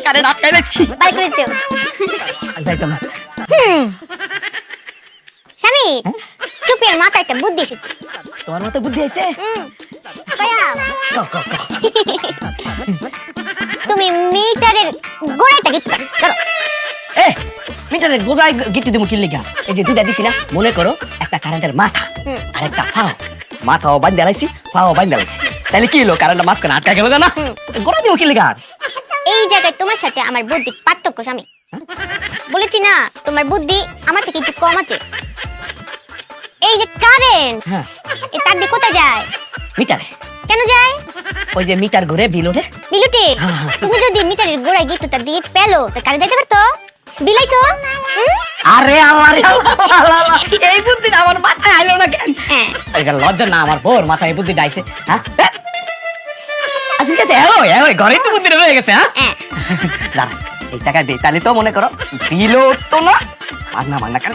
current আটকাই রাখছি by করেছো যাইতো না স্বামী চুপের মাথায় একটা বুদ্ধি এসেছে তোমার মতো বুদ্ধি আছে কয়া ক ক ক তুমি মিটারের গোড়াটা গিট করো এ মিটারের গোড়ায় গিট্টি দিমু কি লিগা এই যে দুইটা দিছি না মনে করো একটা কারেন্টের মাথা আর একটা ফাও মাথাও বাঁধ দেলাইছি ফাও বাঁধ দেলাইছি তাহলে কি হলো কারেন্টটা মাঝখানে আটকা গেল না গোড়া দিমু কি লিগা এই জায়গায় তোমার সাথে আমার বুদ্ধি পার্থক্য স্বামী বলেছি না তোমার বুদ্ধি আমার থেকে একটু কম আছে এই যে কারেন্ট হ্যাঁ এই তার দিয়ে কোথায় যায় মিটারে কেন যায় ওই যে মিটার ঘুরে বিল ওঠে বিলুটে তুমি যদি মিটারের গোড়ায় গিটটা দিয়ে পেলো তো কারেন্ট যেতে পারতো বিলাই তো আরে আল্লাহ রে আল্লাহ এই বুদ্ধিটা আমার মাথায় আইলো না কেন হ্যাঁ এটা লজ্জা না আমার বোর মাথায় এই বুদ্ধিটা আইছে হ্যাঁ আচ্ছা ঠিক আছে ওই ঘরেই তো বুদ্ধিটা রয়ে গেছে হ্যাঁ দাঁড়া এই টাকা দিই তাহলে তো মনে করো বিল উঠতো না মাগনা কেন